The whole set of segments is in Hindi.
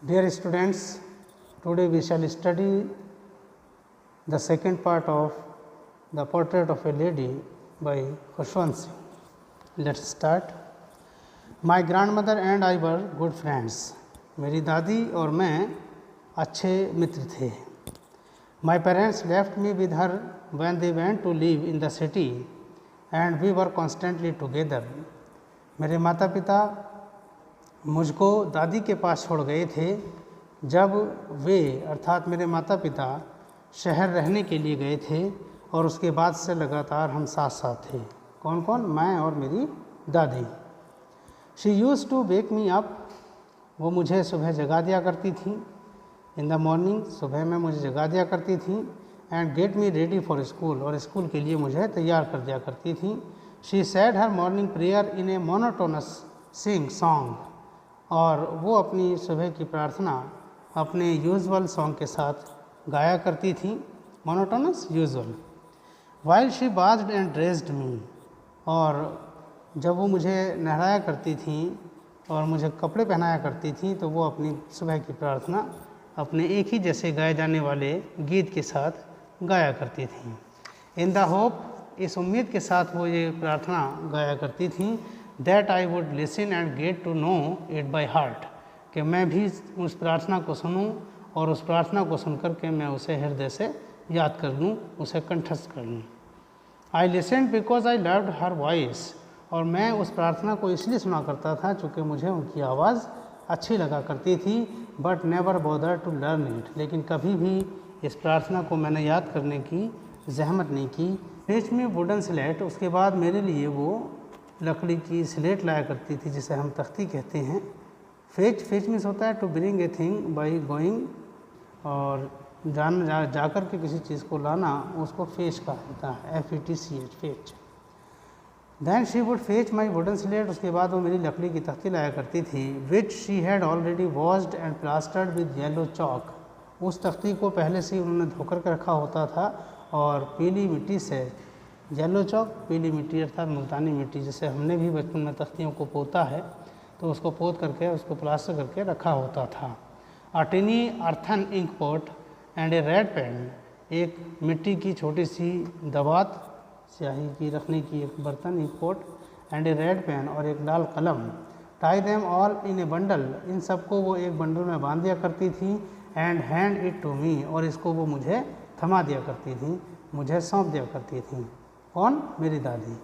Dear students, today we shall study the second part of the portrait of a lady by Khushwant Singh. Let's start. My grandmother and I were good friends. मेरी दादी और मैं अच्छे मित्र थे. My parents left me with her when they went to live in the city and we were constantly together. मेरे माता पिता मुझको दादी के पास छोड़ गए थे जब वे अर्थात मेरे माता पिता शहर रहने के लिए गए थे और उसके बाद से लगातार हम साथ साथ थे. कौन कौन? मैं और मेरी दादी. She use to wake me up. वो मुझे सुबह जगा दिया करती थी. इन द मॉर्निंग, सुबह में मुझे जगा दिया करती थी. And get me ready for school, और स्कूल के लिए मुझे तैयार कर दिया करती थी. She said her morning prayer in A monotonous sing song, और वो अपनी सुबह की प्रार्थना अपने यूजुअल सॉन्ग के साथ गाया करती थी. Monotonous, usual. While she bathed and dressed me, और जब वो मुझे नहलाया करती थी और मुझे कपड़े पहनाया करती थी तो वो अपनी सुबह की प्रार्थना अपने एक ही जैसे गाए जाने वाले गीत के साथ गाया करती थी. इन द होप, इस उम्मीद के साथ वो ये प्रार्थना गाया करती थी, that I would listen and get to know it by heart, कि मैं भी उस प्रार्थना को सुनूं और उस प्रार्थना को सुन कर के मैं उसे हृदय से याद कर लूँ, उसे कंठस्थ कर लूँ. I listen because I loved her voice, और मैं उस प्रार्थना को इसलिए सुना करता था चूँकि मुझे उनकी आवाज़ अच्छी लगा करती थी. But never bother to learn it, लेकिन कभी भी इस प्रार्थना को मैंने याद करने की जहमत नहीं की. फेच में वुडन स्लेट, उसके बाद मेरे लिए वो लकड़ी की स्लेट लाया करती थी जिसे हम तख्ती कहते हैं. फेच मीन्स होता है to bring a thing by going, और जाकर के किसी चीज़ को लाना उसको फेच कहा जाता है. FETCH, fetch. Then she would fetch my wooden slate, उसके बाद वो मेरी लकड़ी की तख्ती लाया करती थी. Which she had already washed and plastered with yellow chalk, उस तख्ती को पहले से ही उन्होंने धोकर के रखा होता था और पीली मिट्टी से, येलो चॉक पीली मिट्टी अर्थात मुल्तानी मिट्टी, जैसे हमने भी बचपन में तख्तियों को पोता है तो उसको पोत करके उसको प्लास्टर करके रखा होता था. A tiny earthen ink pot and a red pen, एक मिट्टी की छोटी सी दवात स्याही की रखने की एक बर्तन, ink pot, and a red pen, और एक लाल कलम. Tie them all in a bundle, इन सबको वो एक बंडल में बांध दिया करती थी. And hand it to me, और इसको वो मुझे थमा दिया करती थी, मुझे सौंप दिया करती थी. कौन? मेरी दादी.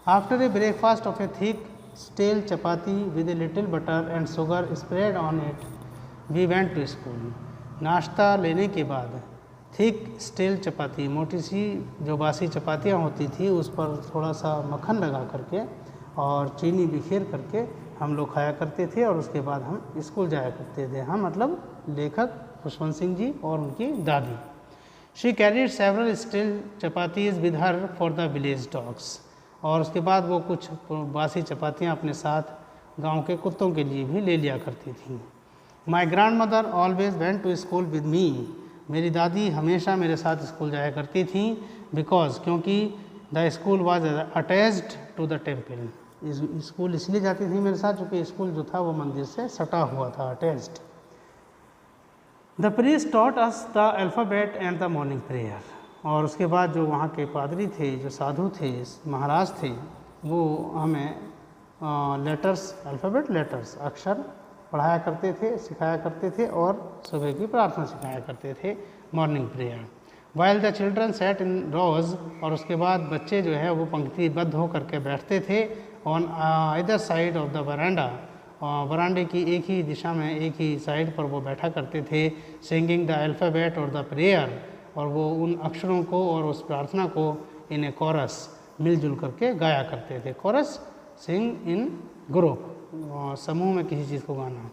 After a breakfast of a thick stale chapati with a little butter and sugar spread on it we went to school, नाश्ता लेने के बाद थिक स्टेल चपाती, मोटी सी जो बासी चपातियाँ होती थी उस पर थोड़ा सा मक्खन लगा करके और चीनी बिखेर करके हम लोग खाया करते थे और उसके बाद हम स्कूल जाया करते थे. हम मतलब लेखक खुशवंत सिंह जी और उनकी दादी. She carried several steel chapatis with her for the village dogs, और उसके बाद वो कुछ बासी चपातियाँ अपने साथ गांव के कुत्तों के लिए भी ले लिया करती थी. My grandmother always went to school with me, मेरी दादी हमेशा मेरे साथ स्कूल जाया करती थी. बिकॉज, क्योंकि the school was attached to the temple, school इसलिए जाती थी मेरे साथ क्योंकि स्कूल जो था वो मंदिर से सटा हुआ था, attached. The priest taught us the alphabet and the morning prayer, और उसके बाद जो वहाँ के पादरी थे, जो साधु थे, महाराज थे, वो हमें लेटर्स, अल्फ़ाबेट लेटर्स, अक्षर पढ़ाया करते थे, सिखाया करते थे और सुबह की प्रार्थना सिखाया करते थे, morning prayer. While the children sat in rows, और उसके बाद बच्चे जो है वो पंक्तिबद्ध होकर के बैठते थे. On either side of the verandah, वरांडे की एक ही दिशा में, एक ही साइड पर वो बैठा करते थे. सिंगिंग द अल्फ़ाबेट और द प्रेयर, और वो उन अक्षरों को और उस प्रार्थना को इन ए कोरस, मिलजुल करके गाया करते थे. कोरस, सिंग इन ग्रुप, समूह में किसी चीज़ को गाना.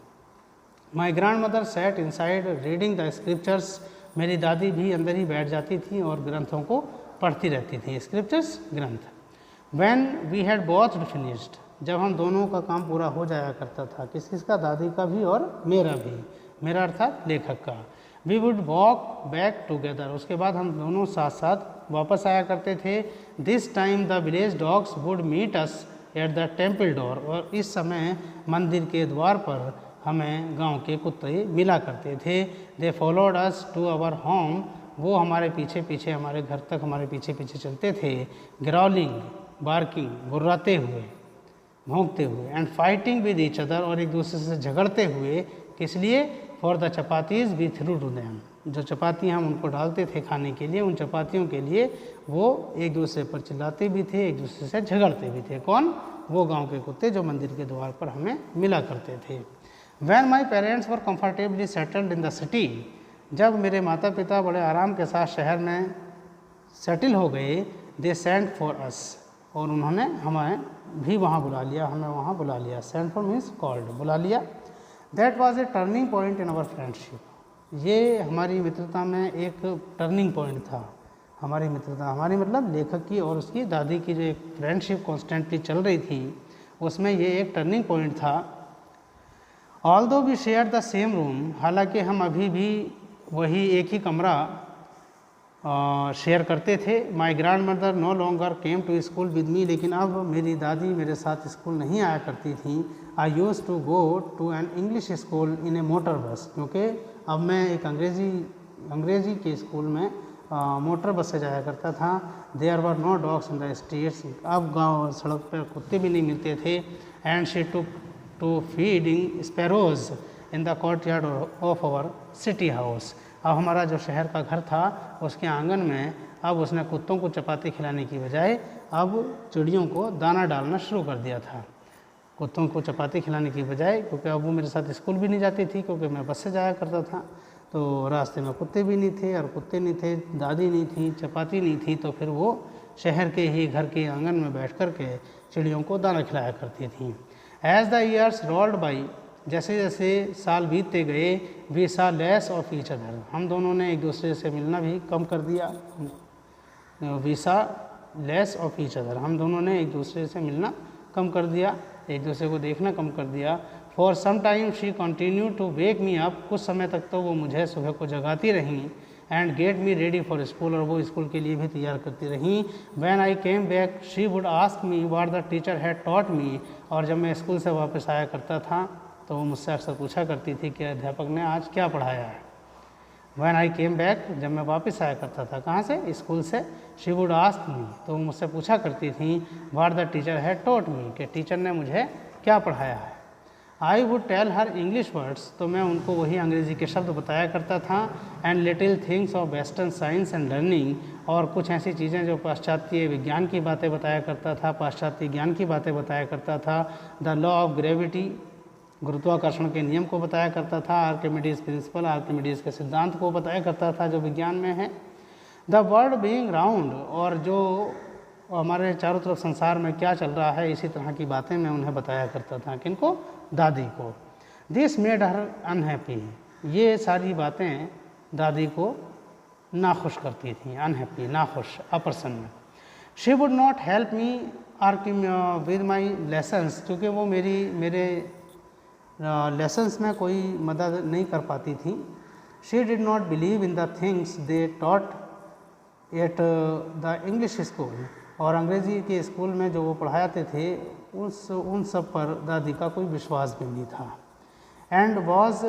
My grand mother said inside reading the scriptures, मेरी दादी भी अंदर ही बैठ जाती थी और ग्रंथों को पढ़ती रहती थी. स्क्रिप्चर्स, ग्रंथ. When we had both finished, जब हम दोनों का काम पूरा हो जाया करता था, किस किस का? दादी का भी और मेरा भी, मेरा अर्थात लेखक का. We would walk back together, उसके बाद हम दोनों साथ साथ वापस आया करते थे. This time the village dogs would meet us at the temple door, और इस समय मंदिर के द्वार पर हमें गांव के कुत्ते मिला करते थे। They followed us to our home, वो हमारे पीछे पीछे हमारे घर तक हमारे पीछे पीछे चलते थे। ग्राउलिंग, बार्किंग, गुर्राते हुए, भौंकते हुए। And fighting with each other, और एक दूसरे से झगड़ते हुए। किस लिए? For the chapatis we threw to them, जो चपाती हम उनको डालते थे खाने के लिए, उन चपातियों के लिए वो एक दूसरे पर चिल्लाते भी थे, एक दूसरे से झगड़ते भी थे। कौन? वो गांव के कुत्ते जो मंदिर के द्वार पर हमें मिला करते थे। When my parents were comfortably settled in the city, जब मेरे माता पिता बड़े आराम के साथ शहर में सेटल हो गए, दे सेंट फॉर अस, और उन्होंने हमें भी वहाँ बुला लिया, हमें वहाँ बुला लिया। सेंट फॉर मीन्स कॉल्ड, बुला लिया। That was a turning point in our friendship, ये हमारी मित्रता में एक टर्निंग पॉइंट था। हमारी मित्रता, हमारी मतलब लेखक की और उसकी दादी की जो एक फ्रेंडशिप कॉन्स्टेंटली चल रही थी, उसमें ये एक टर्निंग पॉइंट था। Although we share the same room, हालांकि हम अभी भी वही एक ही कमरा शेयर करते थे। My grandmother no longer came to school with me, लेकिन अब मेरी दादी मेरे साथ स्कूल नहीं आया करती थी। I use to go to an English school in a motor bus, क्योंकि अब मैं एक अंग्रेज़ी के स्कूल में मोटर बस से जाया करता था। There were no dogs in the streets, अब गाँव सड़क पर कुत्ते भी नहीं मिलते थे। And she took to feeding sparrows in the courtyard of our city house, अब हमारा जो शहर का घर था उसके आंगन में अब उसने कुत्तों को चपाती खिलाने की बजाय अब चिड़ियों को दाना डालना शुरू कर दिया था। कुत्तों को चपाती खिलाने की बजाय, क्योंकि अब वो मेरे साथ स्कूल भी नहीं जाती थी, क्योंकि मैं बस से जाया करता था, तो रास्ते में कुत्ते भी नहीं थे, और कुत्ते नहीं थे, दादी नहीं थी, चपाती नहीं थी, तो फिर वो शहर के ही घर के आंगन में बैठ कर के चिड़ियों को दाना खिलाया करती थी। As the years rolled by, जैसे जैसे साल बीतते गए, we saw less of each other, हम दोनों ने एक दूसरे से मिलना भी कम कर दिया। We saw less of each other, हम दोनों ने एक दूसरे से मिलना कम कर दिया, एक दूसरे को देखना कम कर दिया। For some time she continue to wake me up, कुछ समय तक तो वो मुझे सुबह को जगाती रहीं। And get me ready for school, और वो स्कूल के लिए भी तैयार करती रहीं। When I came back she would ask me what the teacher had taught मी, और जब मैं स्कूल से वापस आया करता था तो वो मुझसे अक्सर पूछा करती थी कि अध्यापक ने आज क्या पढ़ाया है। व्हेन आई केम बैक, जब मैं वापस आया करता था कहाँ से? स्कूल से। शी वुड आस्क मी, तो वो मुझसे पूछा करती थी what the teacher had taught me, कि टीचर ने मुझे क्या पढ़ाया है। I would tell her English words, तो मैं उनको वही अंग्रेज़ी के शब्द बताया करता था। And little things of western science and learning, और कुछ ऐसी चीज़ें जो पाश्चात्य विज्ञान की बातें बताया करता था, पाश्चात्य ज्ञान की बातें बताया करता था। द लॉ ऑफ ग्रेविटी, गुरुत्वाकर्षण के नियम को बताया करता था। आर्किमिडीज प्रिंसिपल, आर्किमिडीज के सिद्धांत को बताया करता था जो विज्ञान में है। द वर्ल्ड बीइंग राउंड, और जो हमारे चारों तरफ संसार में क्या चल रहा है, इसी तरह की बातें मैं उन्हें बताया करता था। किनको? दादी को। दिस मेड हर अनहैप्पी, ये सारी बातें दादी को नाखुश करती थी। अनहैप्पी, नाखुश, अप्रसन्न। She would not help me with my lessons, क्योंकि वो मेरे लेसन्स में कोई मदद नहीं कर पाती थी। She did not believe in the things they taught at the English school, और अंग्रेज़ी के स्कूल में जो वो पढ़ाते थे उन सब पर दादी का कोई विश्वास भी नहीं था। एंड वॉज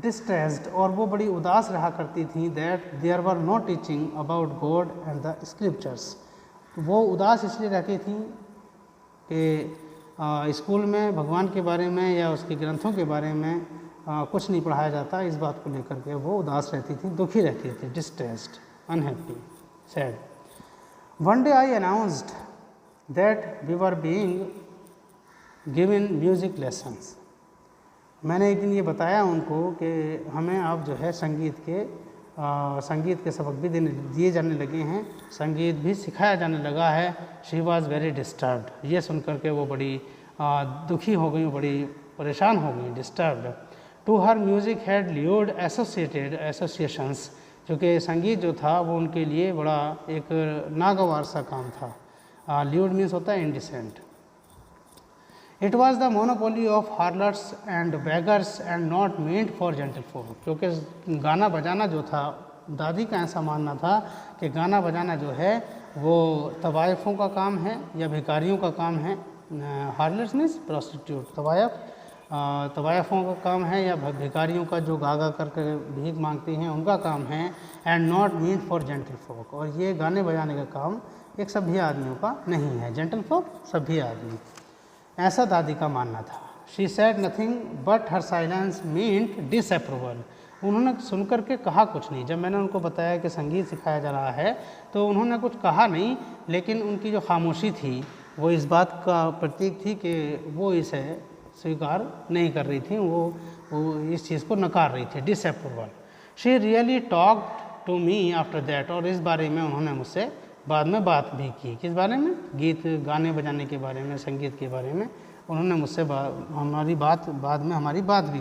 डिस्ट्रेस्ड, और वो बड़ी उदास रहा करती थी। That there were no teaching about God and the scriptures, वो उदास इसलिए रहती थी कि स्कूल में भगवान के बारे में या उसके ग्रंथों के बारे में कुछ नहीं पढ़ाया जाता, इस बात को लेकर के वो उदास रहती थी, दुखी रहती थी। Distressed, unhappy, sad. One day I announced that we were being given music lessons, मैंने एक दिन ये बताया उनको कि हमें अब जो है संगीत के सबक भी दिए जाने लगे हैं, संगीत भी सिखाया जाने लगा है। शी वॉज़ वेरी डिस्टर्ब्ड, ये सुन कर के वो बड़ी दुखी हो गई, बड़ी परेशान हो गई, disturbed. To her music had lewd associated associations, क्योंकि संगीत जो था वो उनके लिए बड़ा एक नागवार सा काम था। ल्यूड मीन्स होता है indecent. It was the monopoly of harlots and beggars and not meant for gentle folk, क्योंकि गाना बजाना जो था, दादी का ऐसा मानना था कि गाना बजाना जो है वो तवायफ़ों का काम है या भिखारियों का काम है। हार्लर्स मीन्स प्रोस्टिट्यूट, तवायफ तवायफों का काम है या भिखारियों का जो गा गा करके भीख मांगती हैं उनका काम है, and not mean for gentle folk, और ये गाने बजाने का काम एक सभ्य आदमियों का नहीं है। जेंटल फोक सभ्य आदमी, ऐसा दादी का मानना था। She said nothing but her silence meant disapproval, उन्होंने सुनकर के कहा कुछ नहीं। जब मैंने उनको बताया कि संगीत सिखाया जा रहा है तो उन्होंने कुछ कहा नहीं, लेकिन उनकी जो खामोशी थी वो इस बात का प्रतीक थी कि वो इसे स्वीकार नहीं कर रही थी, वो इस चीज़ को नकार रही थी, disapproval. She really talked to me after that, और इस बारे में उन्होंने मुझसे बाद में बात भी की। किस बारे में? गीत गाने बजाने के बारे में, संगीत के बारे में उन्होंने मुझसे हमारी बात बाद में हमारी बात भी